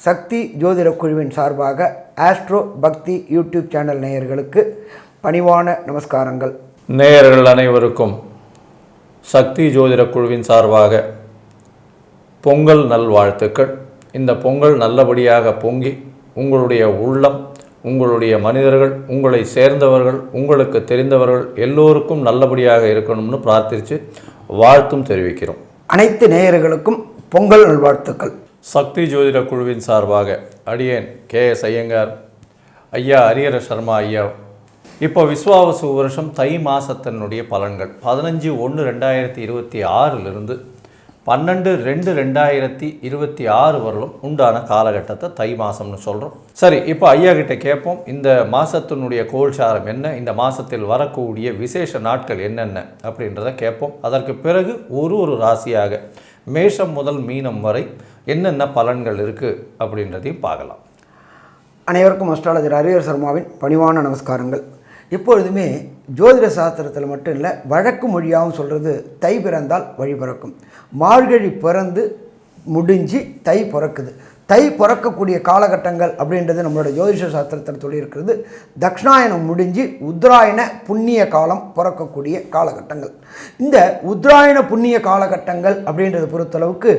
சக்தி ஜோதிட குழுவின் சார்பாக ஆஸ்ட்ரோ பக்தி யூடியூப் சேனல் நேயர்களுக்கு பணிவான நமஸ்காரங்கள். நேயர்கள் அனைவருக்கும் சக்தி ஜோதிட குழுவின் சார்பாக பொங்கல் நல்வாழ்த்துக்கள். இந்த பொங்கல் நல்லபடியாக பொங்கி உங்களுடைய உள்ளம், உங்களுடைய மனிதர்கள், உங்களை சேர்ந்தவர்கள், உங்களுக்கு தெரிந்தவர்கள் எல்லோருக்கும் நல்லபடியாக இருக்கணும்னு பிரார்த்தித்து வாழ்த்தும் தெரிவிக்கிறோம். அனைத்து நேயர்களுக்கும் பொங்கல் நல்வாழ்த்துக்கள். சக்தி ஜோதிட குழுவின் சார்பாக அடியேன் KS ஐயங்கார் ஐயா, ஹரிஹர சர்மா ஐயா. இப்போ விஸ்வாவசு வருஷம் தை மாதத்தினுடைய பலன்கள் 15/1/2026 12/2/2026 வரலும் உண்டான காலகட்டத்தை தை மாதம்னு சொல்கிறோம். சரி, இப்போ ஐயா கிட்ட கேட்போம், இந்த மாதத்தினுடைய கோல்சாரம் என்ன, இந்த மாதத்தில் வரக்கூடிய விசேஷ நாட்கள் என்னென்ன அப்படின்றத கேட்போம். அதற்கு பிறகு ஒரு ராசியாக மேஷம் முதல் மீனம் வரை என்னென்ன பலன்கள் இருக்குது அப்படின்றதையும் பார்க்கலாம். அனைவருக்கும் அஸ்ட்ராலஜர் ஹரிஹர சர்மாவின் பணிவான நமஸ்காரங்கள். எப்பொழுதுமே ஜோதிட சாஸ்திரத்தில் மட்டும் இல்லை, வழக்கு மொழியாகவும் சொல்கிறது தை பிறந்தால் வழி பிறக்கும். மார்கழி பிறந்து முடிஞ்சு தை பிறக்குது. தை பிறக்கக்கூடிய காலகட்டங்கள் அப்படின்றது நம்மளோட ஜோதிஷ சாஸ்திரத்தில் சொல்லியிருக்கிறது. தக்ஷணாயனம் முடிஞ்சு உத்தராயண புண்ணிய காலம் பிறக்கக்கூடிய காலகட்டங்கள். இந்த உத்தராயண புண்ணிய காலகட்டங்கள் அப்படின்றத பொறுத்தளவுக்கு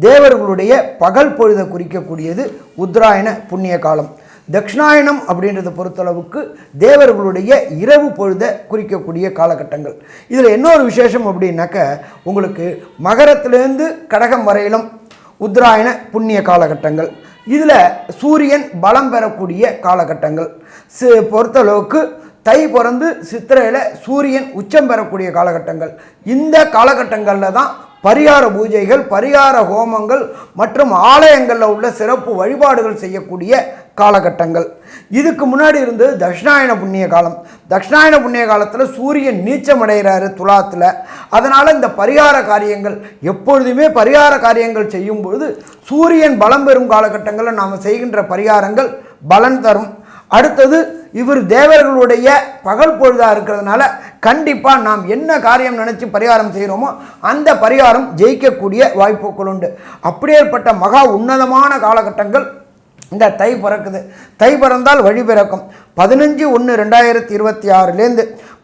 தேவர்களுடைய பகல் பொழுதை குறிக்கக்கூடியது உத்தராயண புண்ணிய காலம். தக்ஷணாயனம் அப்படின்றத பொறுத்தளவுக்கு தேவர்களுடைய இரவு பொழுதை குறிக்கக்கூடிய காலகட்டங்கள். இதில் இன்னொரு விசேஷம் அப்படின்னாக்க, உங்களுக்கு மகரத்திலேருந்து கடகம் வரையிலும் உத்தராயண புண்ணிய காலகட்டங்கள். இதில் சூரியன் பலம் பெறக்கூடிய காலகட்டங்கள். பொறுத்தளவுக்கு தை பிறந்து சித்திரையில் சூரியன் உச்சம் பெறக்கூடிய காலகட்டங்கள். இந்த காலகட்டங்களில் தான் பரிகார பூஜைகள், பரிகார ஹோமங்கள் மற்றும் ஆலயங்களில் உள்ள சிறப்பு வழிபாடுகள் செய்யக்கூடிய காலகட்டங்கள். இதுக்கு முன்னாடி இருந்தது தட்சிணாயன புண்ணிய காலம். தட்சிணாயன புண்ணிய காலத்தில் சூரியன் நீச்சம் அடைகிறாரு துலாத்தில். அதனால் இந்த பரிகார காரியங்கள், எப்பொழுதுமே பரிகார காரியங்கள் செய்யும் பொழுது சூரியன் பலம் பெறும் காலகட்டங்களில் நாம் செய்கின்ற பரிகாரங்கள் பலன் தரும். அடுத்தது, இவர் தேவர்களுடைய பகல் பொழுதாக இருக்கிறதுனால கண்டிப்பாக நாம் என்ன காரியம் நினச்சி பரிகாரம் செய்கிறோமோ அந்த பரிகாரம் ஜெயிக்கக்கூடிய வாய்ப்புகள் உண்டு. அப்படியேற்பட்ட மகா உன்னதமான காலகட்டங்கள் இந்த தை பிறக்குது. தை பிறந்தால் வழி பிறக்கும். 15/1/2026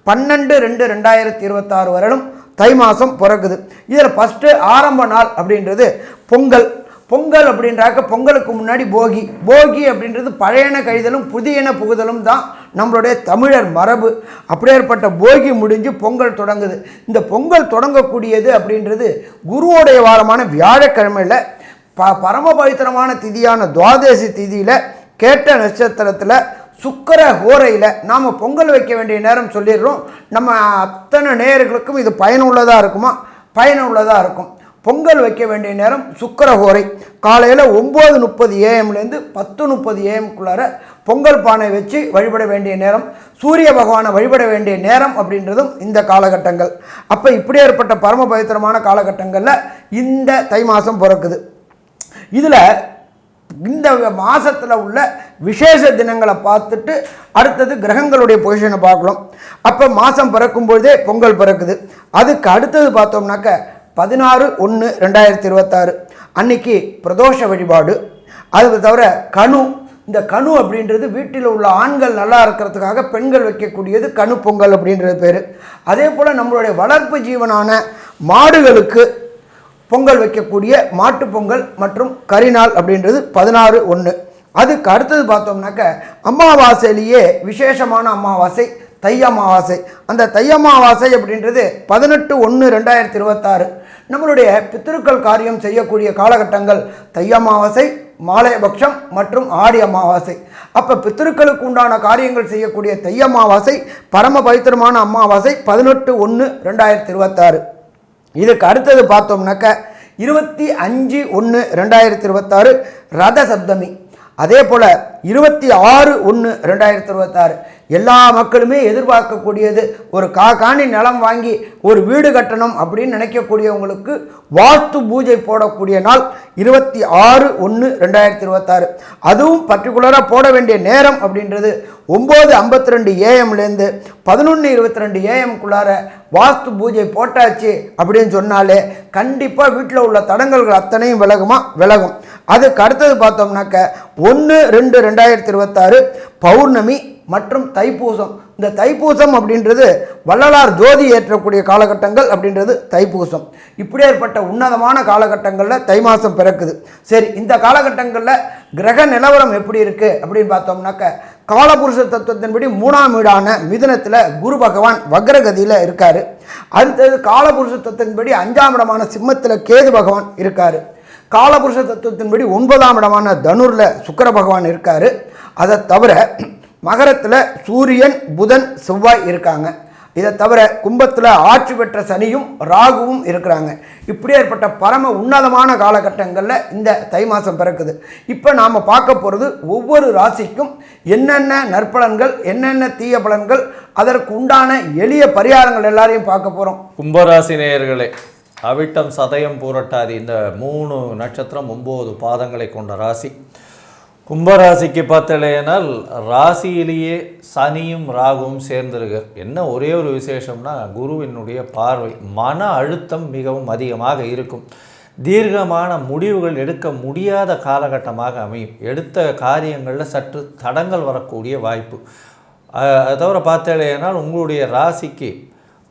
12/2/2026 வரலும் தை மாதம் பிறக்குது. இதில் ஃபஸ்ட்டு ஆரம்ப நாள் அப்படின்றது பொங்கல். பொங்கல் அப்படின்றாக்க பொங்கலுக்கு முன்னாடி போகி. போகி அப்படின்றது பழையன கழிதலும் புதியன புகுதலும் தான் நம்மளுடைய தமிழர் மரபு. அப்படியேற்பட்ட போகி முடிஞ்சு பொங்கல் தொடங்குது. இந்த பொங்கல் தொடங்கக்கூடியது அப்படின்றது குருவோடைய வாரமான வியாழக்கிழமையில் பரம பவித்திரமான திதியான துவாதசி திதியில் கேட்ட நட்சத்திரத்தில் சுக்கிர ஹோரையில் நாம் பொங்கல் வைக்க வேண்டிய நேரம் சொல்லிடுறோம். நம்ம அத்தனை நேயர்களுக்கும் இது பயனுள்ளதாக இருக்குமா? பயனுள்ளதாக இருக்கும். பொங்கல் வைக்க வேண்டிய நேரம் சுக்கிர ஹோரை. காலையில் 9:30 AM - 10:30 AM பொங்கல் பானை வச்சு வழிபட வேண்டிய நேரம். சூரிய பகவானை வழிபட வேண்டிய நேரம் அப்படின்றதும் இந்த காலகட்டங்கள். அப்போ இப்படி ஏற்பட்ட பரம பவித்திரமான காலகட்டங்களில் இந்த தை மாதம் பிறக்குது. இதில் இந்த மாதத்தில் உள்ள விசேஷ தினங்களை பார்த்துட்டு அடுத்தது கிரகங்களுடைய பொசிஷனை பார்க்கலாம். அப்போ மாதம் பிறக்கும்பொழுதே பொங்கல் பிறக்குது. அதுக்கு அடுத்தது பார்த்தோம்னாக்க 16/1/2026 அன்னைக்கு பிரதோஷ வழிபாடு. அது தவிர கணு. இந்த கணு அப்படின்றது வீட்டில் உள்ள ஆண்கள் நல்லா இருக்கிறதுக்காக பெண்கள் வைக்கக்கூடியது கணு பொங்கல் அப்படின்றது பேர். அதே போல் நம்மளுடைய வளர்ப்பு ஜீவனான மாடுகளுக்கு பொங்கல் வைக்கக்கூடிய மாட்டுப்பொங்கல் மற்றும் கரிநாள் அப்படின்றது 16/1. அதுக்கு அடுத்தது பார்த்தோம்னாக்க அமாவாசையிலேயே விசேஷமான அமாவாசை தை அமாவாசை. அந்த தை அமாவாசை அப்படின்றது 18/1/2026 நம்மளுடைய பித்திருக்கள் காரியம் செய்யக்கூடிய காலகட்டங்கள் தை அமாவாசை, மாலைபக்ஷம் மற்றும் ஆடி அமாவாசை. அப்போ பித்திருக்களுக்கு உண்டான காரியங்கள் செய்யக்கூடிய தை அமாவாசை பரம பவித்திரமான அமாவாசை 18/1/2026. இதுக்கு அடுத்தது பார்த்தோம்னாக்க 25/1/2026 ரத சப்தமி. அதே போல் 26/1/2026 எல்லா மக்களுமே எதிர்பார்க்கக்கூடியது. ஒரு காணி நிலம் வாங்கி ஒரு வீடு கட்டணும் அப்படின்னு நினைக்கக்கூடியவங்களுக்கு வாஸ்து பூஜை போடக்கூடிய நாள் 26/1/2026. அதுவும் பர்டிகுலராக போட வேண்டிய நேரம் அப்படின்றது 9:52 AM - 11:22 AM வாஸ்து பூஜை போட்டாச்சு அப்படின்னு சொன்னாலே கண்டிப்பாக வீட்டில் உள்ள தடங்கல்கள் அத்தனையும் விலகும். அதுக்கு அடுத்தது பார்த்தோம்னாக்க 1/2/2026 பௌர்ணமி மற்றும் தைப்பூசம். இந்த தைப்பூசம் அப்படின்றது வள்ளலார் ஜோதி ஏற்றக்கூடிய காலகட்டங்கள் அப்படின்றது தைப்பூசம். இப்படி ஏற்பட்ட உன்னதமான காலகட்டங்களில் தை மாதம் பிறக்குது. சரி, இந்த காலகட்டங்களில் கிரக நிலவரம் எப்படி இருக்குது அப்படின்னு பார்த்தோம்னாக்க காலபுருஷ தத்துவத்தின்படி 3ஆம் வீடான மிதுனத்தில் குரு பகவான் வக்ரகதியில் இருக்கார். அடுத்தது காலபுருஷ தத்துவத்தின்படி 5ஆம் இடமான சிம்மத்தில் கேது பகவான் இருக்கார். காலபுருஷ தத்துவத்தின்படி 9ஆம் இடமான தனுரில் சுக்கிர பகவான் இருக்கார். அதை தவிர மகரத்தில் சூரியன், புதன், செவ்வாய் இருக்காங்க. இதை தவிர கும்பத்தில் ஆட்சி பெற்ற சனியும் ராகுவும் இருக்கிறாங்க. இப்படி ஏற்பட்ட பரம உன்னதமான காலகட்டங்களில் இந்த தை மாதம் பிறக்குது. இப்போ நாம் பார்க்க போகிறது ஒவ்வொரு ராசிக்கும் என்னென்ன நற்பலன்கள், என்னென்ன தீய பலன்கள், அதற்கு உண்டான எளிய பரிகாரங்கள் எல்லாரையும் பார்க்க போகிறோம். கும்பராசி நேயர்களே, அவிட்டம், சதயம், பூரட்டாதி இந்த 3 நட்சத்திரம் 9 பாதங்களை கொண்ட ராசி. கும்பராசிக்கு பார்த்தலையினால் ராசியிலேயே சனியும் ராகுவும் சேர்ந்திருக்கு. என்ன ஒரே ஒரு விசேஷம்னா குருவினுடைய பார்வை. மன அழுத்தம் மிகவும் அதிகமாக இருக்கும். தீர்க்கமான முடிவுகள் எடுக்க முடியாத காலகட்டமாக அமையும். எடுத்த காரியங்களில் சற்று தடங்கள் வரக்கூடிய வாய்ப்பு. அதை தவிர பார்த்தலையினால் உங்களுடைய ராசிக்கு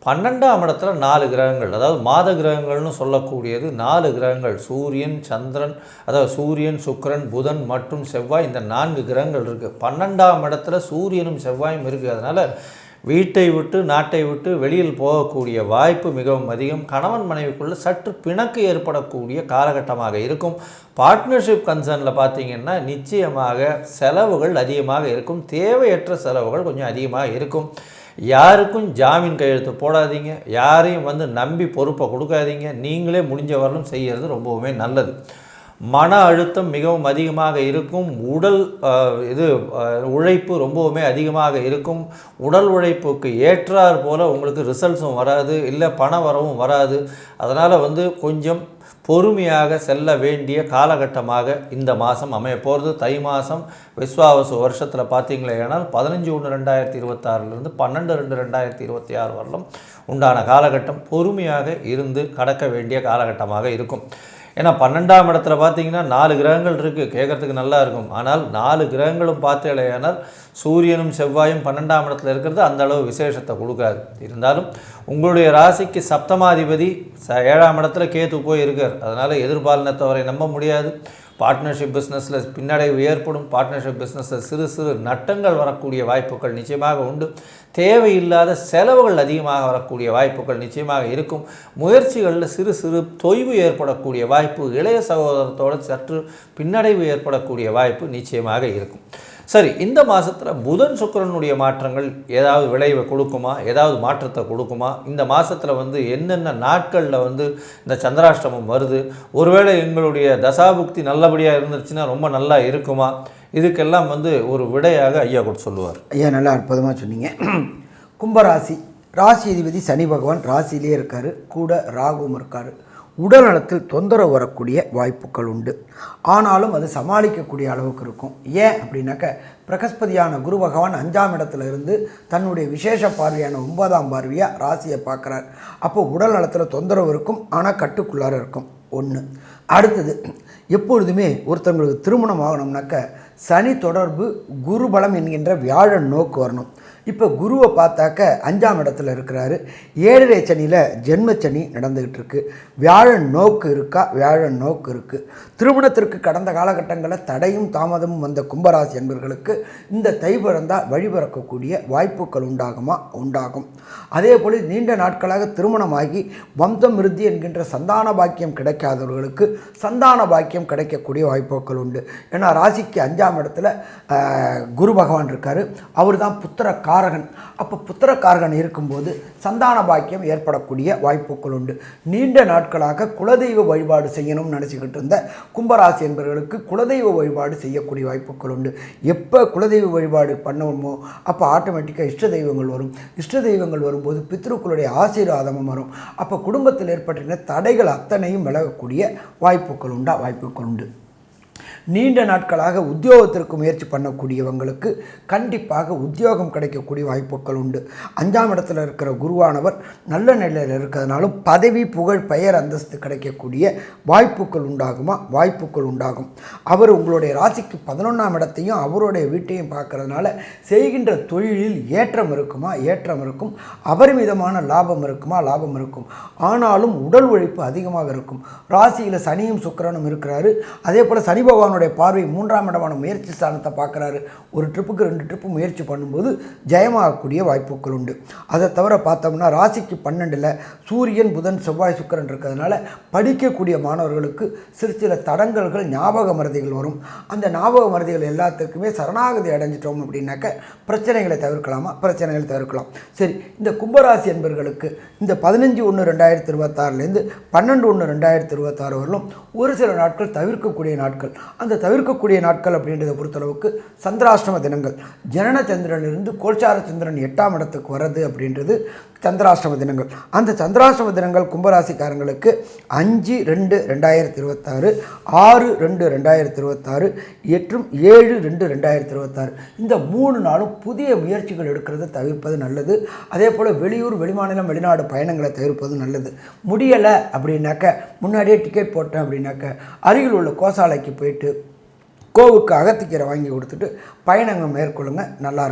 12ஆம் இடத்துல 4 கிரகங்கள், அதாவது மாத கிரகங்கள்னு சொல்லக்கூடியது 4 கிரகங்கள், சூரியன், சந்திரன், அதாவது சூரியன், சுக்கிரன், புதன் மற்றும் செவ்வாய், இந்த 4 கிரகங்கள் இருக்குது. 12ஆம் இடத்துல சூரியனும் செவ்வாயும் இருக்குது. அதனால் வீட்டை விட்டு நாட்டை விட்டு வெளியில் போகக்கூடிய வாய்ப்பு மிகவும் அதிகம். கணவன் மனைவிக்குள்ளே சற்று பிணக்கு ஏற்படக்கூடிய காலகட்டமாக இருக்கும். பார்ட்னர்ஷிப் கன்சர்னில் பார்த்திங்கன்னா நிச்சயமாக செலவுகள் அதிகமாக இருக்கும். தேவையற்ற செலவுகள் கொஞ்சம் அதிகமாக இருக்கும். யாருக்கும் ஜாமீன் கையெழுத்து போடாதீங்க. யாரையும் நம்பி பொறுப்பை கொடுக்காதீங்க. நீங்களே முடிஞ்ச வரலும் செய்கிறது ரொம்பவுமே நல்லது. மன அழுத்தம் மிகவும் அதிகமாக இருக்கும். உடல் உழைப்பு ரொம்பவுமே அதிகமாக இருக்கும். உடல் உழைப்புக்கு ஏற்றார் போல் உங்களுக்கு ரிசல்ட்ஸும் வராது, இல்லை பண வரவும் வராது. அதனால் கொஞ்சம் பொறுமையாக செல்ல வேண்டிய காலகட்டமாக இந்த மாதம் அமைய போகிறது. தை மாதம் விஸ்வாவசு வருஷத்தில் பார்த்தீங்களேனால் 15/1/2026 12/2/2026 வரலும் உண்டான காலகட்டம் பொறுமையாக இருந்து கடக்க வேண்டிய காலகட்டமாக இருக்கும். ஏன்னா 12ஆம் இடத்துல பார்த்தீங்கன்னா 4 கிரகங்கள் இருக்குது. கேட்குறதுக்கு நல்லா இருக்கும். ஆனால் 4 கிரகங்களும் பார்த்தேனால் சூரியனும் செவ்வாயும் 12ஆம் இடத்துல இருக்கிறது அந்த அளவு விசேஷத்தை கொடுக்காது. இருந்தாலும் உங்களுடைய ராசிக்கு சப்தமாதிபதி 7ஆம் இடத்துல கேத்து போய் இருக்கார். அதனால் எதிர்பாலினத்தவரை நம்ப முடியாது. பார்ட்னர்ஷிப் பிஸ்னஸில் பின்னடைவு ஏற்படும். பார்ட்னர்ஷிப் பிஸ்னஸில் சிறு சிறு நட்டங்கள் வரக்கூடிய வாய்ப்புகள் நிச்சயமாக உண்டு. தேவையில்லாத செலவுகள் அதிகமாக வரக்கூடிய வாய்ப்புகள் நிச்சயமாக இருக்கும். முயற்சிகளில் சிறு சிறு தொய்வு ஏற்படக்கூடிய வாய்ப்பு, இளைய சகோதரத்தோடு சற்று பின்னடைவு ஏற்படக்கூடிய வாய்ப்பு நிச்சயமாக இருக்கும். சரி, இந்த மாதத்தில் புதன் சுக்கிரனுடைய மாற்றங்கள் ஏதாவது விளைவை கொடுக்குமா, ஏதாவது மாற்றத்தை கொடுக்குமா? இந்த மாதத்தில் என்னென்ன நாட்களில் இந்த சந்திராஷ்டமம் வருது? ஒருவேளை எங்களுடைய தசாபுக்தி நல்லபடியாக இருந்துச்சுன்னா ரொம்ப நல்லா இருக்குமா? இதுக்கெல்லாம் ஒரு விடையாக ஐயா கூட சொல்லுவார். ஐயா நல்லா அற்புதமாக சொன்னீங்க. கும்பராசி ராசி அதிபதி சனி பகவான் ராசியிலே இருக்கார், கூட ராகுவும் இருக்கார். உடல் நலத்தில் தொந்தரவு வரக்கூடிய வாய்ப்புகள் உண்டு. ஆனாலும் அது சமாளிக்கக்கூடிய அளவுக்கு இருக்கும். ஏன் அப்படின்னாக்க பிரகஸ்பதியான குரு பகவான் 5ஆம் இடத்துல இருந்து தன்னுடைய விசேஷ பார்வையான 9ஆம் பார்வையாக ராசியை பார்க்குறார். அப்போ உடல் நலத்தில் தொந்தரவு இருக்கும், ஆனால் கட்டுக்குள்ளார இருக்கும். ஒன்று. அடுத்தது, எப்பொழுதுமே ஒருத்தவங்களுக்கு திருமணம் ஆகணும்னாக்க சனி தொடர்பு குரு பலம் என்கின்ற வியாழன் நோக்கு வரணும். இப்போ குருவை பார்த்தாக்க 5ஆம் இடத்துல இருக்கிறாரு. 7.5 சனியில் ஜென்மச்சனி நடந்துக்கிட்டு இருக்கு. வியாழன் நோக்கு இருக்கா? வியாழன் நோக்கு இருக்குது. திருமணத்திற்கு கடந்த காலகட்டங்களில் தடையும் தாமதமும் வந்த கும்பராசி என்பவர்களுக்கு இந்த தை பிறந்தால் வழிபிறக்கக்கூடிய வாய்ப்புகள் உண்டாகும். அதே போல் நீண்ட நாட்களாக திருமணமாகி வம்சம் விருத்தி என்கின்ற சந்தான பாக்கியம் கிடைக்காதவர்களுக்கு சந்தான பாக்கியம் கிடைக்கக்கூடிய வாய்ப்புகள் உண்டு. ஏன்னா ராசிக்கு 5ஆம் இடத்துல குரு பகவான் இருக்கார். அவர் தான் புத்திர காரகன். அப்போ புத்திரக்காரகன் இருக்கும்போது சந்தான பாக்கியம் ஏற்படக்கூடிய வாய்ப்புகள் உண்டு. நீண்ட நாட்களாக குலதெய்வ வழிபாடு செய்யணும்னு நினச்சிக்கிட்டு இருந்த கும்பராசி என்பவர்களுக்கு குலதெய்வ வழிபாடு செய்யக்கூடிய வாய்ப்புகள் உண்டு. எப்போ குலதெய்வ வழிபாடு பண்ணுவோமோ அப்போ ஆட்டோமேட்டிக்காக இஷ்ட தெய்வங்கள் வரும். இஷ்ட தெய்வங்கள் வரும்போது பித்ருக்களுடைய ஆசீர்வாதமும் வரும். அப்போ குடும்பத்தில் ஏற்பட்ட தடைகள் அத்தனையும் விலகக்கூடிய வாய்ப்புகள் உண்டு. நீண்ட நாட்களாக உத்தியோகத்திற்கு முயற்சி பண்ணக்கூடியவங்களுக்கு கண்டிப்பாக உத்தியோகம் கிடைக்கக்கூடிய வாய்ப்புகள் உண்டு. 5ஆம் இடத்துல இருக்கிற குருவானவர் நல்ல நிலையில் இருக்கிறதுனாலும் பதவி, புகழ், பெயர், அந்தஸ்து கிடைக்கக்கூடிய வாய்ப்புகள் உண்டாகும். அவர் உங்களுடைய ராசிக்கு 11ஆம் இடத்தையும் அவருடைய வீட்டையும் பார்க்கறதுனால செய்கின்ற தொழிலில் ஏற்றம் இருக்கும். அபரிமிதமான லாபம் இருக்கும். ஆனாலும் உடல் உழைப்பு அதிகமாக இருக்கும். ராசியில் சனியும் சுக்கிரனும் இருக்கிறாரு. அதே போல் சனி பகவானுடைய பார்வை 3ஆம் இடமான முயற்சி ஸ்தானத்தை பார்க்குறாரு. ஒரு ட்ரிப்புக்கு 2 ட்ரிப்பு முயற்சி பண்ணும்போது ஜெயமாகக்கூடிய வாய்ப்புகள் உண்டு. அதை தவிர பார்த்தோம்னா ராசிக்கு 12ல் சூரியன், புதன், செவ்வாய், சுக்கிரன் இருக்கிறதுனால படிக்கக்கூடிய மாணவர்களுக்கு சில தடங்கல்கள், ஞாபக மறதிகள் வரும். அந்த ஞாபக மறதிகள் எல்லாத்துக்குமே சரணாகதி அடைஞ்சிட்டோம் அப்படின்னாக்க பிரச்சனைகளை தவிர்க்கலாம். சரி, இந்த கும்பராசி என்பவர்களுக்கு இந்த 15/1/2026 12/1/2026 வரலும் ஒரு சில நாட்கள் தவிர்க்கக்கூடிய நாட்கள். அந்த தவிர்க்கக்கூடிய நாட்கள் அப்படின்றத பொறுத்தளவுக்கு சந்திராஷ்டம தினங்கள். ஜனன சந்திரனிலிருந்து கோல்சார சந்திரன் 8ஆம் இடத்துக்கு வர்றது அப்படின்றது சந்திராஷ்டம தினங்கள். அந்த சந்திராஷ்டம தினங்கள் கும்பராசிக்காரங்களுக்கு 5/2/2026, 6/2/2026 மற்றும் 7/2/2026 இந்த 3 நாளும் புதிய முயற்சிகள் எடுக்கிறத தவிர்ப்பது நல்லது. அதே போல் வெளியூர், வெளிமாநிலம், வெளிநாடு பயணங்களை தவிர்ப்பது நல்லது. முடியலை அப்படின்னாக்க முன்னாடியே டிக்கெட் போட்டேன் அப்படின்னாக்க அருகில் உள்ள கோசாலைக்கு போயிட்டு கோவுக்கு அகத்திக்கீரை வாங்கி கொடுத்துட்டு பயணங்கள் மேற்கொள்ளுங்க. நல்லா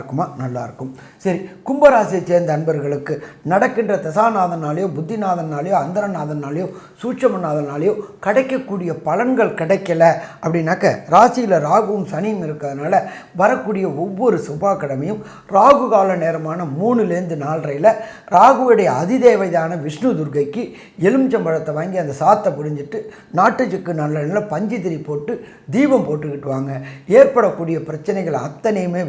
இருக்கும். சரி, கும்பராசியை சேர்ந்த அன்பர்களுக்கு நடக்கின்ற தசாநாதனாலேயோ, புத்திநாதனாலேயோ, அந்தரநாதனாலேயோ, சூட்சமநாதனாலேயோ கிடைக்கக்கூடிய பலன்கள் கிடைக்கல அப்படின்னாக்க ராசியில் ராகுவும் சனியும் இருக்கிறதுனால வரக்கூடிய ஒவ்வொரு செவ்வாய்க்கிழமையும் ராகு கால நேரமான 3லேருந்து 4:30 ராகுவுடைய அதிதேவதையான விஷ்ணு துர்க்கைக்கு எலுமிச்சம்பழத்தை வாங்கி அந்த சாத்தை புரிஞ்சிட்டு நாட்டுச்சுக்கு நல்ல பஞ்சுத்திரி போட்டு தீபம் போட்டுக்கிட்டு வாங்க. ஏற்படக்கூடிய பிரச்சனைகள் அத்தனையுமே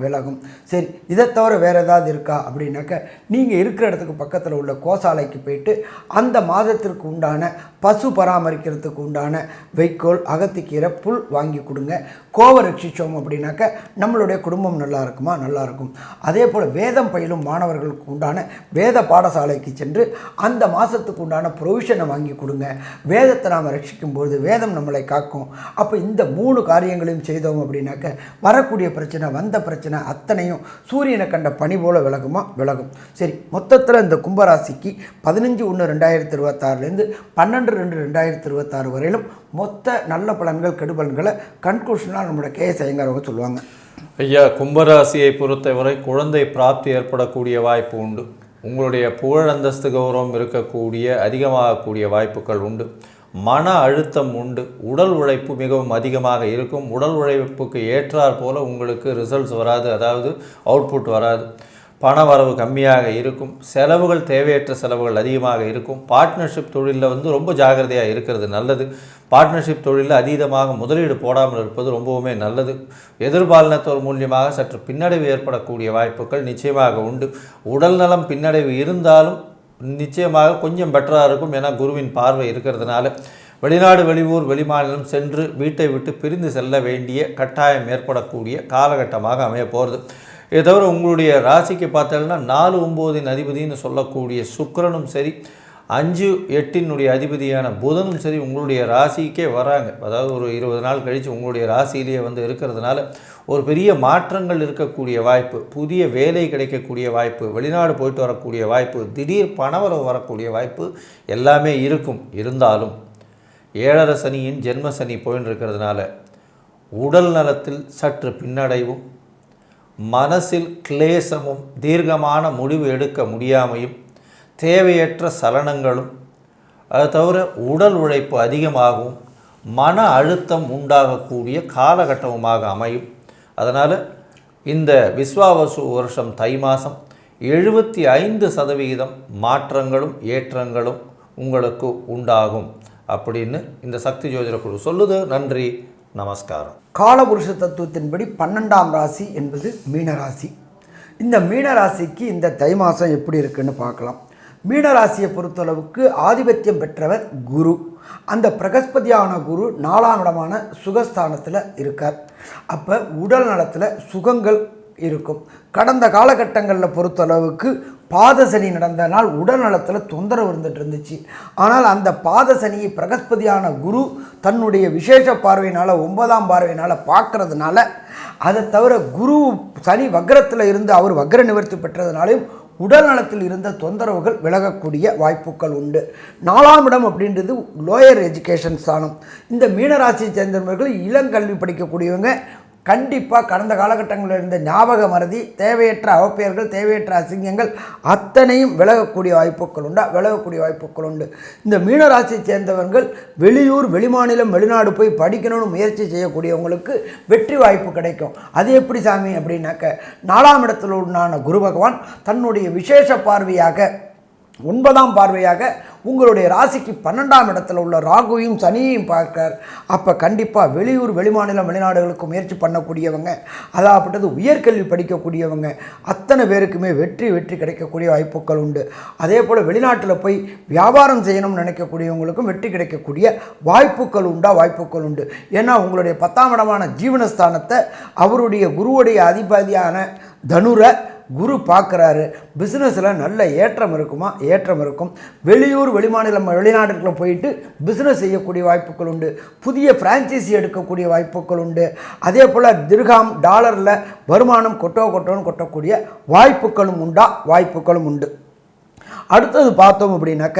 விலகும். சரி, இதை தவிர வேறு ஏதாவது இருக்கா அப்படின்னாக்க நீங்கள் இருக்கிற இடத்துக்கு பக்கத்தில் உள்ள கோசாலைக்கு போயிட்டு அந்த மாதத்திற்கு உண்டான பசு பராமரிக்கிறதுக்கு உண்டான வைக்கோல், அகத்திக்கீரை, புல் வாங்கி கொடுங்க. கோவை ரட்சிச்சோம் அப்படின்னாக்க நம்மளுடைய குடும்பம் நல்லா இருக்கும். அதே போல் வேதம் பயிலும் மாணவர்களுக்கு உண்டான வேத பாடசாலைக்கு சென்று அந்த மாதத்துக்கு உண்டான ப்ரொவிஷனை வாங்கி கொடுங்க. வேதத்தை நாம் ரட்சிக்கும்போது வேதம் நம்மளை காக்கும். அப்போ இந்த 3 காரியங்களையும் செய்தோம் அப்படின்னாக்க வரக்கூடிய பிரச்சனை, வந்த பிரச்சனை அத்தனையும் சூரியனை கண்ட பனி போல விலகும். சரி, மொத்தத்தில் இந்த கும்பராசிக்கு 15/1/2026 12/2/2026 வரையிலும் மொத்த நல்ல பலன்கள், கெடுபலன்களை கன்க்ளூஷனாக நம்மளோட கேஎஸ் ஐயங்கார் அவங்க சொல்லுவாங்க. ஐயா, கும்பராசியை பொறுத்தவரை குழந்தை பிராப்தி ஏற்படக்கூடிய வாய்ப்பு உண்டு. உங்களுடைய புகழ், அந்தஸ்து, கௌரவம் இருக்கக்கூடிய அதிகமாகக்கூடிய வாய்ப்புகள் உண்டு. மன அழுத்தம் உண்டு. உடல் உழைப்பு மிகவும் அதிகமாக இருக்கும். உடல் உழைப்புக்கு ஏற்றாற் போல் உங்களுக்கு ரிசல்ட்ஸ் வராது, அதாவது அவுட்புட் வராது. பண வரவு கம்மியாக இருக்கும். செலவுகள், தேவையற்ற செலவுகள் அதிகமாக இருக்கும். பார்ட்னர்ஷிப் தொழிலில் ரொம்ப ஜாகிரதையாக இருக்கிறது நல்லது. பார்ட்னர்ஷிப் தொழிலில் அதீதமாக முதலீடு போடாமல் இருப்பது ரொம்பவுமே நல்லது. எதிர்பாலினத்தோர் மூலியமாக சற்று பின்னடைவு ஏற்படக்கூடிய வாய்ப்புகள் நிச்சயமாக உண்டு. உடல் நலம் பின்னடைவு இருந்தாலும் நிச்சயமாக கொஞ்சம் பெட்டராக இருக்கும். ஏன்னா குருவின் பார்வை இருக்கிறதுனால வெளிநாடு, வெளியூர், வெளிமாநிலம் சென்று வீட்டை விட்டு பிரிந்து செல்ல வேண்டிய கட்டாயம் ஏற்படக்கூடிய காலகட்டமாக அமைய போகிறது. இதை தவிர உங்களுடைய ராசிக்கு பார்த்தீங்கன்னா 4/9 அதிபதினு சொல்லக்கூடிய சுக்கிரனும் சரி, 5/8 அதிபதியான புதனும் சரி உங்களுடைய ராசிக்கே வராங்க. அதாவது ஒரு 20 நாள் கழித்து உங்களுடைய ராசியிலேயே இருக்கிறதுனால ஒரு பெரிய மாற்றங்கள் இருக்கக்கூடிய வாய்ப்பு, புதிய வேலை கிடைக்கக்கூடிய வாய்ப்பு, வெளிநாடு போயிட்டு வரக்கூடிய வாய்ப்பு, திடீர் பணவரவு வரக்கூடிய வாய்ப்பு எல்லாமே இருக்கும். இருந்தாலும் 7.5 சனியின் ஜென்ம சனி போயின்னு இருக்கிறதுனால உடல் நலத்தில் சற்று பின்னடைவும், மனசில் கிளேசமும், தீர்க்கமான முடிவு எடுக்க முடியாமையும், தேவையற்ற சலனங்களும், அது தவிர உடல் உழைப்பு அதிகமாகவும் மன அழுத்தம் உண்டாகக்கூடிய காலகட்டமாக அமையும். அதனால் இந்த விஸ்வாவசு வருஷம் தை மாதம் 75% மாற்றங்களும் ஏற்றங்களும் உங்களுக்கு உண்டாகும் அப்படின்னு இந்த சக்தி ஜோதிட குழு சொல்லுது. நன்றி, நமஸ்காரம். காலபுருஷ தத்துவத்தின்படி 12ஆம் ராசி என்பது மீனராசி. இந்த மீனராசிக்கு இந்த தை மாதம் எப்படி இருக்குன்னு பார்க்கலாம். மீனராசியை பொறுத்தளவுக்கு ஆதிபத்தியம் பெற்றவர் குரு. அந்த பிரகஸ்பதியான குரு 4ஆம் இடமான சுகஸ்தானத்தில் இருக்கார். அப்போ உடல் நலத்தில் சுகங்கள் இருக்கும். கடந்த காலகட்டங்களில் பொறுத்தளவுக்கு பாதசனி நடந்த நாள் உடல் நலத்தில் தொந்தரவு இருந்துட்டு இருந்துச்சு. ஆனால் அந்த பாதசனியை பிரகஸ்பதியான குரு தன்னுடைய விசேஷ பார்வையினால் 9ஆம் பார்வையினால் பார்க்கறதுனால, அதை தவிர குரு சனி வக்ரத்தில் இருந்து அவர் வக்ர நிவர்த்தி பெற்றதுனாலையும் உடல் நலத்தில் இருந்த தொந்தரவுகள் விலகக்கூடிய வாய்ப்புகள் உண்டு. 4ஆம் இடம் அப்படின்றது லோயர் எஜுகேஷன் ஸ்தானம். இந்த மீனராசியை சேர்ந்தவர்கள் இளங்கல்வி படிக்கக்கூடியவங்க கண்டிப்பாக கடந்த காலகட்டங்களில் இருந்த ஞாபக மறதி, தேவையற்ற அவப்பெயர்கள், தேவையற்ற அசிங்கங்கள் அத்தனையும் விலகக்கூடிய வாய்ப்புகள் உண்டு. இந்த மீனராசியை சேர்ந்தவர்கள் வெளியூர், வெளிமாநிலம், வெளிநாடு போய் படிக்கணும்னு முயற்சி செய்யக்கூடியவங்களுக்கு வெற்றி வாய்ப்பு கிடைக்கும். அது எப்படி சாமி அப்படின்னாக்க, 4ஆம் இடத்தில் உண்டான குரு பகவான் தன்னுடைய விசேஷ பார்வையாக 9ஆம் பார்வையாக உங்களுடைய ராசிக்கு 12ஆம் இடத்துல உள்ள ராகுவையும் சனியையும் பார்க்கிறார். அப்போ கண்டிப்பாக வெளியூர், வெளிமாநிலம், வெளிநாடுகளுக்கு முயற்சி பண்ணக்கூடியவங்க, அதாகப்பட்டது உயர்கல்வி படிக்கக்கூடியவங்க அத்தனை பேருக்குமே வெற்றி கிடைக்கக்கூடிய வாய்ப்புகள் உண்டு. அதே போல் வெளிநாட்டில் போய் வியாபாரம் செய்யணும்னு நினைக்கக்கூடியவங்களுக்கும் வெற்றி கிடைக்கக்கூடிய வாய்ப்புகள் உண்டு. ஏன்னா உங்களுடைய 10ஆம் இடமான ஜீவனஸ்தானத்தை அவருடைய குருவுடைய அதிபதியான தனுரை குரு பார்க்குறாரு. பிஸ்னஸில் நல்ல ஏற்றம் இருக்கும். வெளியூர், வெளிமாநிலம், வெளிநாடுகளில் போயிட்டு பிஸ்னஸ் செய்யக்கூடிய வாய்ப்புகள் உண்டு. புதிய ஃப்ரான்ச்சைசி எடுக்கக்கூடிய வாய்ப்புகள் உண்டு. அதே போல் திர்ஹாம், டாலரில் வருமானம் கொட்டக்கூடிய வாய்ப்புகளும் உண்டு. அடுத்தது பார்த்தோம் அப்படின்னாக்க,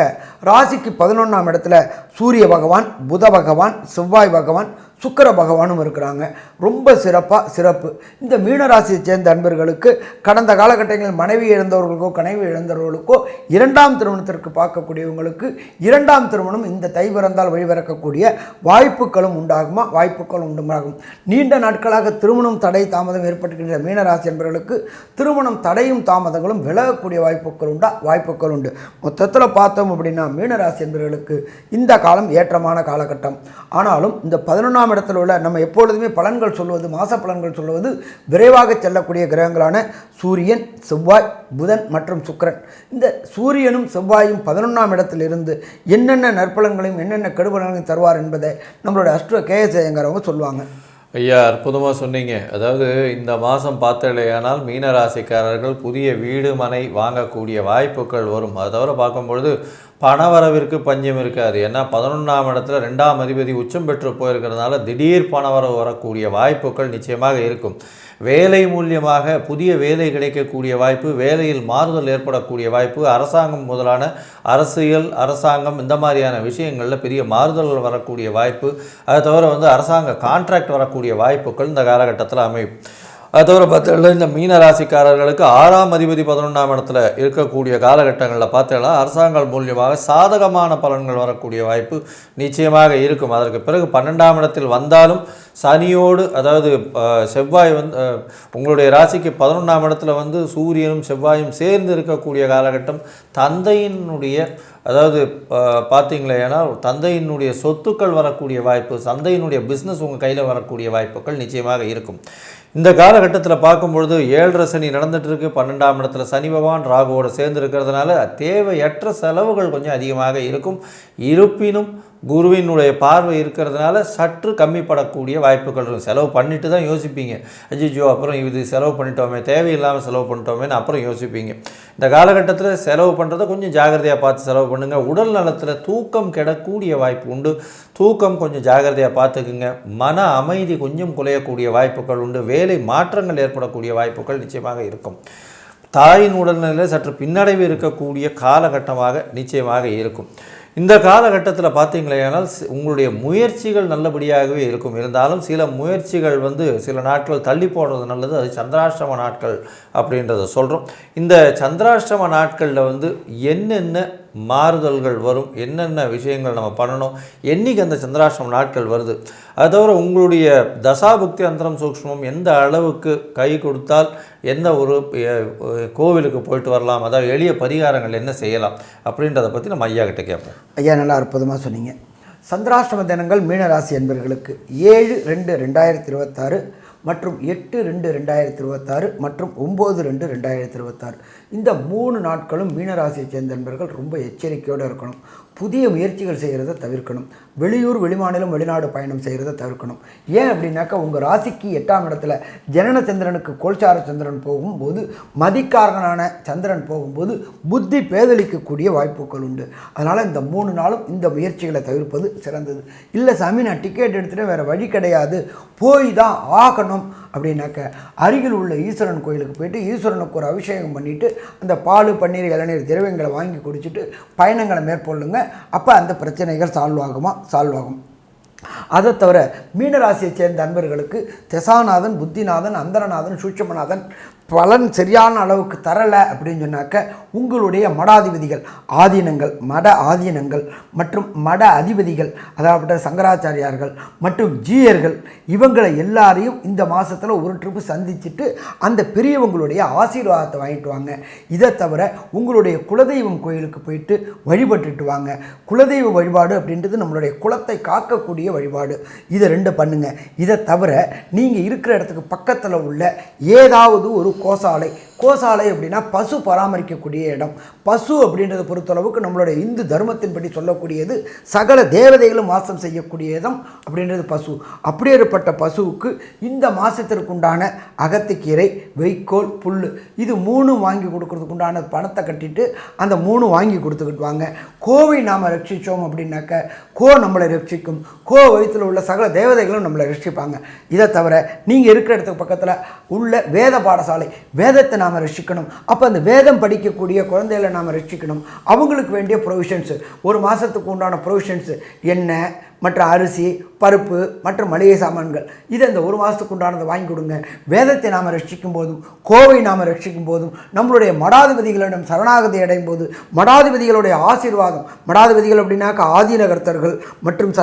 ராசிக்கு 11ஆம் இடத்துல சூரிய பகவான், புத பகவான், செவ்வாய் பகவான், சுக்கிர பகவானும் இருக்கிறாங்க. ரொம்ப சிறப்பு. இந்த மீனராசியை சேர்ந்த அன்பர்களுக்கு கடந்த காலகட்டங்களில் மனைவி இழந்தவர்களுக்கோ கனவு இழந்தவர்களுக்கோ 2ஆம் திருமணத்திற்கு பார்க்கக்கூடியவங்களுக்கு 2ஆம் திருமணம் இந்த தை பிறந்தால் வழிபிறக்கக்கூடிய வாய்ப்புகளும் உண்டாகும். நீண்ட நாட்களாக திருமணம் தடை தாமதம் ஏற்பட்டுகின்ற மீனராசி அன்பர்களுக்கு திருமணம் தடையும் தாமதங்களும் விலகக்கூடிய வாய்ப்புகள் உண்டு. மொத்தத்தில் பார்த்தோம் அப்படின்னா மீனராசி அன்பர்களுக்கு இந்த காலம் ஏற்றமான காலகட்டம். ஆனாலும் இந்த 11ஆம் இடத்தில் உள்ள நம்ம எப்பொழுதுமே பலன்கள் சொல்வது, மாச பலன்கள் சொல்வது விரைவாக செல்லக்கூடிய கிரகங்களான சூரியன், செவ்வாய், புதன் மற்றும் சுக்கிரன். இந்த சூரியனும் செவ்வாயும் 11ஆம் இடத்திலிருந்து என்னென்ன நற்பலன்களையும் என்னென்ன கெடுபலன்களையும் தருவார் என்பதை நம்மளோட அஸ்ட்ரோ கேஎஸ் ஐயங்காரவங்க சொல்லுவாங்க. ஐயா, அற்புதமாக சொன்னீங்க. அதாவது இந்த மாதம் பார்த்தலையானால் மீனராசிக்காரர்கள் புதிய வீடு, மனை வாங்கக்கூடிய வாய்ப்புகள் வரும். அதை தவிர பார்க்கும்பொழுது பணவரவிற்கு பஞ்சம் இருக்காது. ஏன்னா 11ஆம் இடத்துல 2ஆம் அதிபதி உச்சம் பெற்று போயிருக்கிறதுனால திடீர் பணவரவு வரக்கூடிய வாய்ப்புகள் நிச்சயமாக இருக்கும். வேலை மூலியமாக புதிய வேலை கிடைக்கக்கூடிய வாய்ப்பு, வேலையில் மாறுதல் ஏற்படக்கூடிய வாய்ப்பு, அரசாங்கம் முதலான அரசாங்கம் இந்த மாதிரியான விஷயங்களில் பெரிய மாறுதல்கள் வரக்கூடிய வாய்ப்பு, அதை தவிர அரசாங்க கான்ட்ராக்ட் வரக்கூடிய வாய்ப்புகள் இந்த காலகட்டத்தில் அமையும். அது தவிர பார்த்தீங்கன்னா இந்த மீனராசிக்காரர்களுக்கு 6ஆம் அதிபதி 11ஆம் இடத்துல இருக்கக்கூடிய காலகட்டங்களில் பார்த்தீங்கன்னா அரசாங்கம் மூலியமாக சாதகமான பலன்கள் வரக்கூடிய வாய்ப்பு நிச்சயமாக இருக்கும். அதற்கு பிறகு 12ஆம் இடத்தில் வந்தாலும் சனியோடு, அதாவது செவ்வாய் உங்களுடைய ராசிக்கு 11ஆம் இடத்துல சூரியனும் செவ்வாயும் சேர்ந்து இருக்கக்கூடிய காலகட்டம் தந்தையினுடைய, அதாவது பார்த்தீங்களே, ஏன்னா தந்தையினுடைய சொத்துக்கள் வரக்கூடிய வாய்ப்பு, தந்தையினுடைய பிஸ்னஸ் உங்கள் கையில் வரக்கூடிய வாய்ப்புகள் நிச்சயமாக இருக்கும். இந்த காலகட்டத்தில் பார்க்கும்பொழுது 7.5 சனி நடந்துகிட்ருக்கு. 12ஆம் இடத்துல சனி பகவான் ராகுவோடு சேர்ந்து இருக்கிறதுனால தேவையற்ற செலவுகள் கொஞ்சம் அதிகமாக இருக்கும். இருப்பினும் குருவினுடைய பார்வை இருக்கிறதுனால சற்று கம்மிப்படக்கூடிய வாய்ப்புகள் இருக்கும். செலவு பண்ணிட்டு தான் யோசிப்பீங்க, அஜிஜோ அப்புறம் இது செலவு பண்ணிட்டோமே, தேவையில்லாமல் செலவு பண்ணிட்டோமேன்னு அப்புறம் யோசிப்பீங்க. இந்த காலகட்டத்தில் செலவு பண்ணுறதை கொஞ்சம் ஜாகிரதையாக பார்த்து செலவு பண்ணுங்கள். உடல் நலத்தில் தூக்கம் கெடக்கூடிய வாய்ப்பு உண்டு. தூக்கம் கொஞ்சம் ஜாகிரதையாக பார்த்துக்குங்க. மன அமைதி கொஞ்சம் குலையக்கூடிய வாய்ப்புகள் உண்டு. வேலை மாற்றங்கள் ஏற்படக்கூடிய வாய்ப்புகள் நிச்சயமாக இருக்கும். தாயின் உடல்நிலையில் சற்று பின்னடைவு இருக்கக்கூடிய காலகட்டமாக நிச்சயமாக இருக்கும். இந்த காலகட்டத்தில் பார்த்தீங்களேனால் உங்களுடைய முயற்சிகள் நல்லபடியாகவே இருக்கும். இருந்தாலும் சில முயற்சிகள் சில நாட்கள் தள்ளி போடுறது நல்லது. அது சந்திராஷ்டம நாட்கள் அப்படின்றத சொல்கிறோம். இந்த சந்திராஷ்டம நாட்களில் என்னென்ன மாறுதல்கள் வரும், என்னென்ன விஷயங்கள் நம்ம பண்ணணும், என்றைக்கு அந்த சந்திராஷ்டம நாட்கள் வருது, அதை தவிர உங்களுடைய தசாபுக்தி அந்தரம் சூக்ஷ்மம் எந்த அளவுக்கு கை கொடுத்தால் எந்த ஒரு கோவிலுக்கு போயிட்டு வரலாம், அதாவது எளிய பரிகாரங்கள் என்ன செய்யலாம் அப்படின்றத பற்றி நம்ம ஐயா கிட்ட கேட்போம். ஐயா, நல்லா அற்புதமாக சொன்னீங்க. சந்திராஷ்டம தினங்கள் மீனராசி என்பர்களுக்கு 7/2/2026 மற்றும் 8/2/2026 மற்றும் 9/2/2026 இந்த 3 நாட்களும் மீனராசியை சேர்ந்த நண்பர்கள் ரொம்ப எச்சரிக்கையோடு இருக்கணும். புதிய முயற்சிகள் செய்கிறத தவிர்க்கணும். வெளியூர் வெளிமாநிலம் வெளிநாடு பயணம் செய்கிறத தவிர்க்கணும். ஏன் அப்படின்னாக்கா உங்கள் ராசிக்கு 8ஆம் இடத்துல ஜனன சந்திரனுக்கு கோல்சார சந்திரன் போகும்போது மதிக்காரகனான சந்திரன் போகும்போது புத்தி பேதலிக்கக்கூடிய வாய்ப்புகள் உண்டு. அதனால் இந்த 3 நாளும் இந்த முயற்சிகளை தவிர்ப்பது சிறந்தது. இல்லை சாமி நான் டிக்கெட் எடுத்துகிட்டு வேறு வழி கிடையாது போய் தான் ஆகணும் அப்படின்னாக்க அருகில் உள்ள ஈஸ்வரன் கோயிலுக்கு போயிட்டு ஈஸ்வரனுக்கு ஒரு அபிஷேகம் பண்ணிவிட்டு அந்த பால் பன்னீர் இளநீர் திரவியங்களை வாங்கி குடிச்சிட்டு பயணங்களை மேற்கொள்ளுங்க. அப்போ அந்த பிரச்சனைகள் சால்வ் ஆகும். அதை தவிர மீனராசியை சேர்ந்த அன்பர்களுக்கு தசாநாதன் புத்திநாதன் அந்தரநாதன் சூட்சமநாதன் பலன் சரியான அளவுக்கு தரலை அப்படின்னு சொன்னாக்க உங்களுடைய மடாதிபதிகள் ஆதீனங்கள் மட ஆதீனங்கள் மற்றும் மட அதிபதிகள் அதாவது சங்கராச்சாரியார்கள் மற்றும் ஜீயர்கள் இவங்களை எல்லாரையும் இந்த மாதத்தில் ஒரு ட்ரிப்பு சந்திச்சுட்டு அந்த பெரியவங்களுடைய ஆசீர்வாதத்தை வாங்கிட்டு வாங்க. இதை தவிர உங்களுடைய குலதெய்வம் கோயிலுக்கு போயிட்டு வழிபட்டுட்டு வாங்க. குலதெய்வ வழிபாடு அப்படின்றது நம்மளுடைய குலத்தை காக்கக்கூடிய வழிபாடு. இதை 2 பண்ணுங்க. இதை தவிர நீங்கள் இருக்கிற இடத்துக்கு பக்கத்தில் உள்ள ஏதாவது ஒரு கோசாலை அப்படின்னா பசு பராமரிக்கக்கூடிய இடம். பசு அப்படின்றத பொறுத்தளவுக்கு நம்மளுடைய இந்து தர்மத்தின்படி சொல்லக்கூடியது சகல தேவதைகளும் வாசம் செய்யக்கூடிய இடம் அப்படின்றது பசு. அப்படியேற்பட்ட பசுவுக்கு இந்த மாதத்திற்குண்டான அகத்திக்கீரை வைக்கோல் புல் இது 3 வாங்கி கொடுக்கறதுக்கு உண்டான பணத்தை கட்டிட்டு அந்த 3 வாங்கி கொடுத்துக்கிட்டு வாங்க. கோவை நாம் ரட்சித்தோம் அப்படின்னாக்க நம்மளை ரட்சிக்கும். வயிற்றில் உள்ள சகல தேவதைகளும் நம்மளை ரட்சிப்பாங்க. இதை தவிர நீங்கள் இருக்கிற இடத்துக்கு பக்கத்தில் உள்ள வேத பாடசாலை வேதத்தை நாம் ரட்சிக்கணும். அப்போ அந்த வேதம் படிக்கக்கூடிய குழந்தைகளை நாம் ரட்சிக்கணும். அவங்களுக்கு வேண்டிய ப்ரொவிஷன்ஸு ஒரு மாதத்துக்கு உண்டான ப்ரொவிஷன்ஸு எண்ணெய் மற்ற அரிசி பருப்பு மற்றும் மளிகை சாமான்கள் இதை இந்த ஒரு மாதத்துக்கு உண்டானதை வாங்கி கொடுங்க. வேதத்தை நாம் ரட்சிக்கும் போதும் கோவை நாம் ரட்சிக்கும் போதும் நம்மளுடைய மடாதிபதிகளிடம் சரணாகதி அடையும் போது மடாதிபதிகளுடைய ஆசீர்வாதம் மடாதிபதிகள் அப்படின்னாக்க ஆதீனகர்த்தர்கள் மற்றும்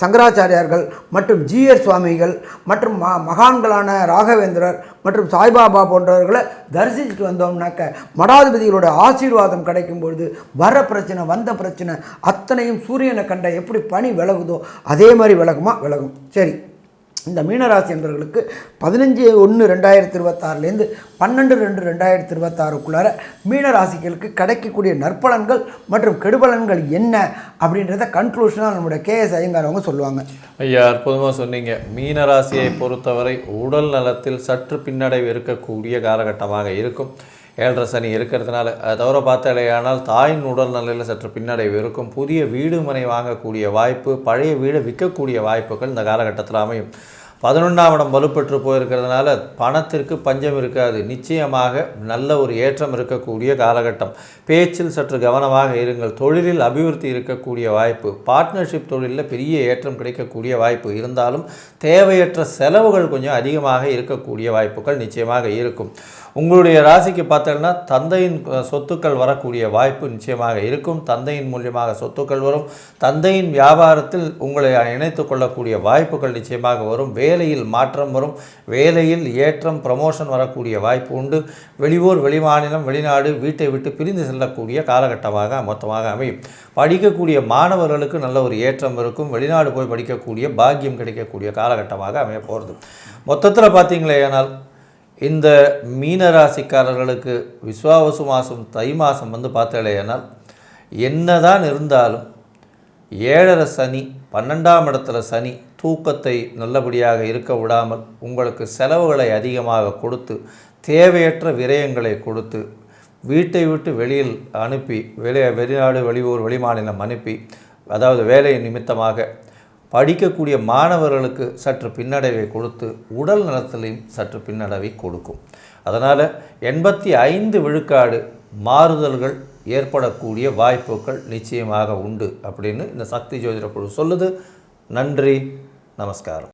சங்கராச்சாரியார்கள் மற்றும் ஜீயர் சுவாமிகள் மற்றும் மகான்களான ராகவேந்திரர் மற்றும் சாய்பாபா போன்றவர்களை தரிசிச்சுட்டு வந்தோம்னாக்க மடாதிபதிகளோட ஆசீர்வாதம் கிடைக்கும் பொழுது வந்த பிரச்சனை அத்தனையும் சூரியனை கண்ட எப்படி பனி விலகுதோ அதே மாதிரி விலகும். சரி, இந்த மீனராசி என்பவர்களுக்கு 15/1/2026 12/2/2026 மீனராசிகளுக்கு கிடைக்கக்கூடிய நற்பலன்கள் மற்றும் கெடுபலன்கள் என்ன அப்படின்றத கன்க்ளூஷனாக நம்முடைய KS ஐயங்கார் அவங்க சொல்லுவாங்க. ஐயா, அற்புதமாக சொன்னீங்க. மீனராசியை பொறுத்தவரை உடல் நலத்தில் சற்று பின்னடைவு இருக்கக்கூடிய காலகட்டமாக இருக்கும். 7.5 சனி இருக்கிறதுனால அதை தவிர பார்த்தாலேயானால் தாயின் உடல் நிலையில் சற்று பின்னடைவு இருக்கும். புதிய வீடு மனை வாங்கக்கூடிய வாய்ப்பு, பழைய வீடை விற்கக்கூடிய வாய்ப்புகள் இந்த காலகட்டத்தில் அமையும். 11ஆம் இடம் வலுப்பெற்று போயிருக்கிறதுனால பணத்திற்கு பஞ்சம் இருக்காது. நிச்சயமாக நல்ல ஒரு ஏற்றம் இருக்கக்கூடிய காலகட்டம். பேச்சில் சற்று கவனமாக இருங்கள். தொழிலில் அபிவிருத்தி இருக்கக்கூடிய வாய்ப்பு, பார்ட்னர்ஷிப் தொழிலில் பெரிய ஏற்றம் கிடைக்கக்கூடிய வாய்ப்பு இருந்தாலும் தேவையற்ற செலவுகள் கொஞ்சம் அதிகமாக இருக்கக்கூடிய வாய்ப்புகள் நிச்சயமாக இருக்கும். உங்களுடைய ராசிக்கு பார்த்தீங்கன்னா தந்தையின் சொத்துக்கள் வரக்கூடிய வாய்ப்பு நிச்சயமாக இருக்கும். தந்தையின் மூலியமாக சொத்துக்கள் வரும். தந்தையின் வியாபாரத்தில் உங்களை இணைத்து கொள்ளக்கூடிய வாய்ப்புகள் நிச்சயமாக வரும். வேலையில் மாற்றம் வரும். வேலையில் ஏற்றம் ப்ரமோஷன் வரக்கூடிய வாய்ப்பு உண்டு. வெளியூர் வெளிமாநிலம் வெளிநாடு வீட்டை விட்டு பிரிந்து செல்லக்கூடிய காலகட்டமாக மொத்தமாக அமையும். படிக்கக்கூடிய மாணவர்களுக்கு நல்ல ஒரு ஏற்றம் இருக்கும். வெளிநாடு போய் படிக்கக்கூடிய பாக்கியம் கிடைக்கக்கூடிய காலகட்டமாக அமைய போகிறது. மொத்தத்தில் பார்த்தீங்களேனால் இந்த மீனராசிக்காரர்களுக்கு விஸ்வாவசு மாதம் தை மாதம் பார்த்தாலேனால் என்னதான் இருந்தாலும் 7.5 சனி 12ஆம் இடத்துல சனி தூக்கத்தை நல்லபடியாக இருக்க விடாமல் உங்களுக்கு செலவுகளை அதிகமாக கொடுத்து தேவையற்ற விரயங்களை கொடுத்து வீட்டை விட்டு வெளியில் அனுப்பி வெளிநாடு வெளியூர் வெளிமாநிலம் அனுப்பி அதாவது வேலை நிமித்தமாக படிக்கக்கூடிய மாணவர்களுக்கு சற்று பின்னடைவை கொடுத்து உடல் நலத்திலையும் சற்று பின்னடைவை கொடுக்கும். அதனால் 85 விழுக்காடு மாறுதல்கள் ஏற்படக்கூடிய வாய்ப்புகள் நிச்சயமாக உண்டு அப்படின்னு இந்த சக்தி ஜோதிட குழு சொல்லுது. நன்றி, நமஸ்காரம்.